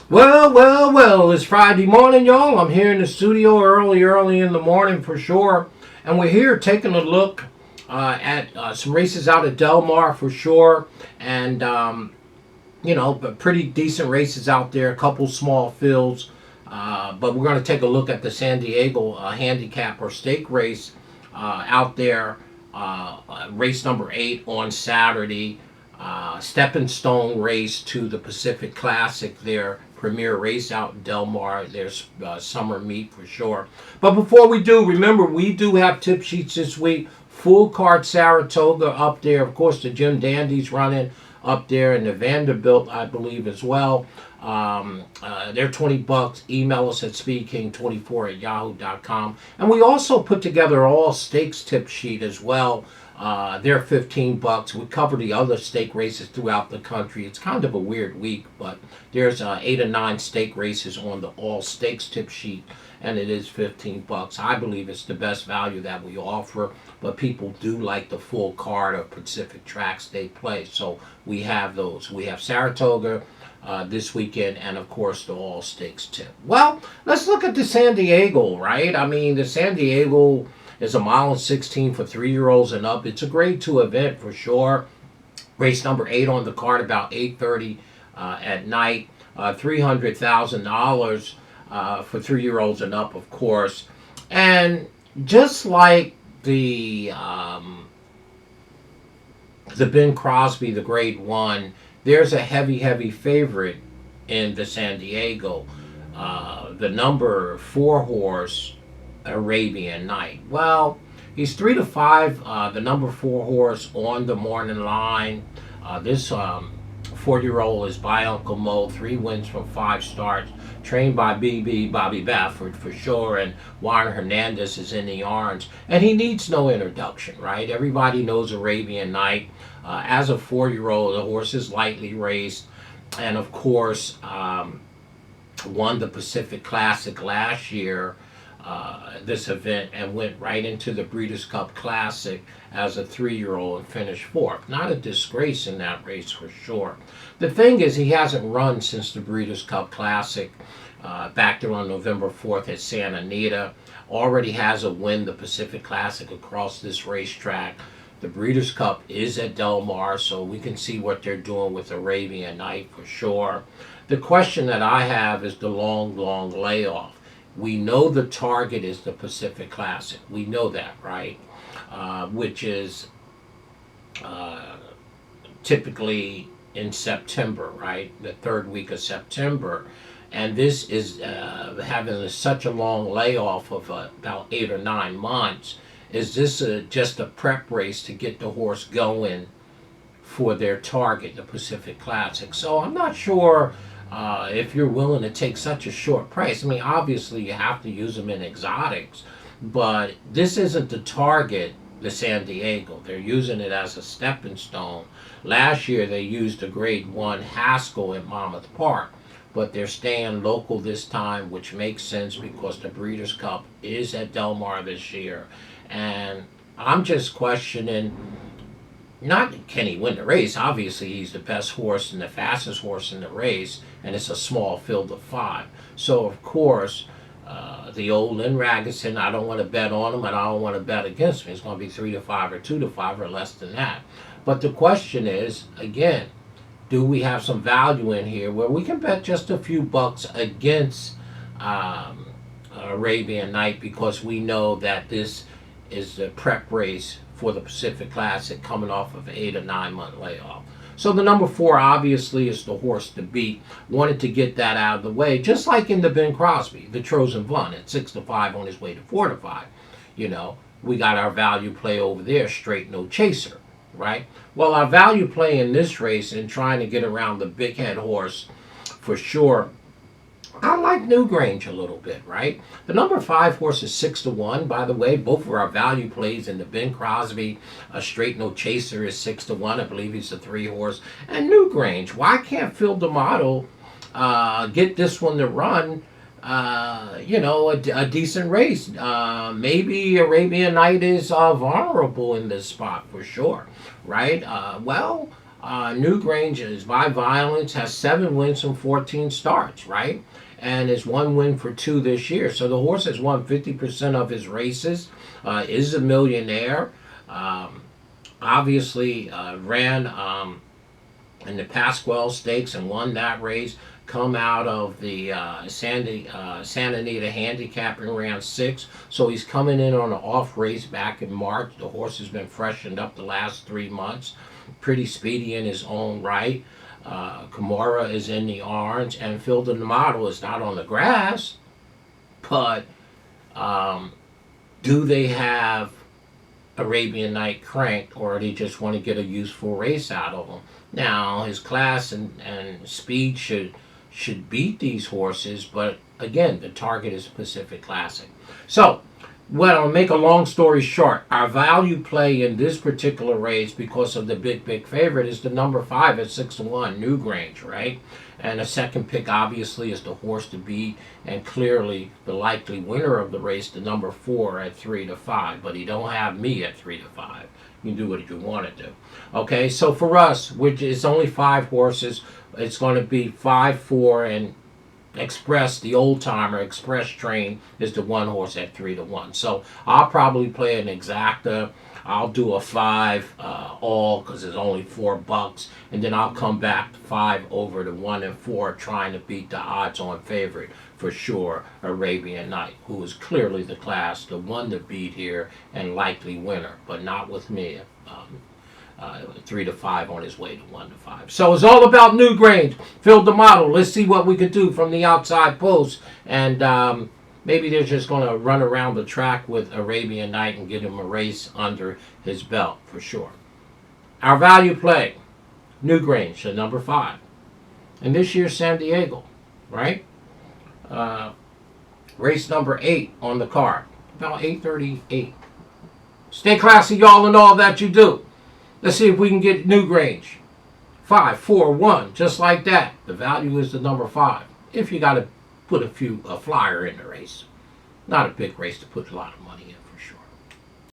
Well, it's Friday morning, y'all. I'm here in the studio early in the morning for sure. And we're here taking a look at some races out at Del Mar for sure. And, but pretty decent races out there, a couple small fields. But we're going to take a look at the San Diego handicap or stake race out there, race number 8 on Saturday. Stepping stone race to the Pacific Classic, their premier race out in Del Mar, their summer meet for sure. But before we do, remember we do have tip sheets this week. Full card Saratoga up there. Of course, the Jim Dandy's running up there, and the Vanderbilt, I believe, as well. They're $20. Email us at speedking24@yahoo.com. And we also put together all stakes tip sheet as well. They're $15. We cover the other stake races throughout the country. It's kind of a weird week, but there's 8 or 9 stake races on the all stakes tip sheet, and it is $15. I believe it's the best value that we offer, but people do like the full card of Pacific tracks they play, so we have those. We have Saratoga this weekend, and of course the all stakes tip. Well, let's look at the San Diego, right? I mean, the San Diego is a 1.16 for 3-year-olds and up. It's a grade 2 event for sure. Race number 8 on the card, about 8:30 at night. $300,000 for 3-year-olds and up, of course. And just like the Ben Crosby, the grade 1, there's a heavy favorite in the San Diego. The number 4 horse, Arabian Night. Well, he's 3 to 5. The number 4 horse on the morning line. This 40-year-old is by Uncle Mo. 3 wins from 5 starts. Trained by Bobby Baffert for sure, and Juan Hernandez is in the orange. And he needs no introduction, right? Everybody knows Arabian Night. As a 4-year-old, the horse is lightly raced, and of course won the Pacific Classic last year. This event, and went right into the Breeders' Cup Classic as a 3-year-old and finished 4th. Not a disgrace in that race for sure. The thing is, he hasn't run since the Breeders' Cup Classic back there on November 4th at Santa Anita. Already has a win, the Pacific Classic, across this racetrack. The Breeders' Cup is at Del Mar, so we can see what they're doing with Arabian Night for sure. The question that I have is the long layoff. We know the target is the Pacific Classic. We know that, right? Which is typically in September, right? The 3rd week of September. And this is having such a long layoff of about 8 or 9 months. Is this just a prep race to get the horse going for their target, the Pacific Classic? So I'm not sure if you're willing to take such a short price. I mean, obviously you have to use them in exotics, but this isn't the target, the San Diego. They're using it as a stepping stone. Last year they used a grade 1 Haskell at Monmouth Park, but they're staying local this time, which makes sense because the Breeders' Cup is at Del Mar this year. And I'm just questioning, not can he win the race. Obviously he's the best horse and the fastest horse in the race, and it's a small field of 5. So of course the old Lynn Ragusan, I don't want to bet on him, and I don't want to bet against him. It's going to be 3 to 5 or 2 to 5 or less than that. But the question is, again, do we have some value in here where we can bet just a few bucks against Arabian Night, because we know that this is the prep race for the Pacific Classic coming off of an 8 or 9 month layoff. So the number 4 obviously is the horse to beat. Wanted to get that out of the way, just like in the Ben Crosby, the Trojan Vun at 6 to 5 on his way to 4 to 5. You know, we got our value play over there, straight no chaser, right? Well, our value play in this race and trying to get around the big head horse for sure, I like Newgrange a little bit, right? The number 5 horse is 6 to 1. By the way, both of our value plays in the Ben Crosby, a straight no chaser, is 6 to 1. I believe he's a 3 horse. And Newgrange, why can't Phil D'Amato get this one to run? A decent race. Maybe Arabian Night is vulnerable in this spot for sure, right? Newgrange is by violence, has 7 wins from 14 starts, right? And is 1 win for 2 this year. So the horse has won 50% of his races, is a millionaire. Obviously, ran in the Pasquale Stakes and won that race. Come out of the Santa Anita Handicapping, ran 6. So he's coming in on an off race back in March. The horse has been freshened up the last 3 months. Pretty speedy in his own right. Kimura is in the orange, and Phil the Model is not on the grass. But do they have Arabian Night cranked, or do they just want to get a useful race out of him? Now, his class and speed should beat these horses, but again, the target is Pacific Classic. So, well, I'll make a long story short. Our value play in this particular race, because of the big favorite, is the number 5 at 6-1, Newgrange, right? And the second pick, obviously, is the horse to beat, and clearly the likely winner of the race, the number 4 at 3-5. But he don't have me at 3-5. You can do what you want to do. Okay, so for us, which is only 5 horses, it's going to be 5, 4, and Express, the old timer Express Train, is the 1 horse at 3-1. So I'll probably play an exacta. I'll do a 5 all, because it's only $4, and then I'll come back 5 over to 1 and 4, trying to beat the odds-on favorite for sure, Arabian Night, who is clearly the class, the one to beat here and likely winner, but not with me. 3-5 on his way to 1-5. So it's all about Newgrange. Phil the Model. Let's see what we could do from the outside post. And maybe they're just going to run around the track with Arabian Night and get him a race under his belt for sure. Our value play, Newgrange, the number 5. And this year's San Diego, right? Race number 8 on the card. About 8:38. Stay classy, y'all, and all that you do. Let's see if we can get Newgrange. 5, 4, 1, just like that. The value is the number 5. If you got to put a flyer in the race. Not a big race to put a lot of money in.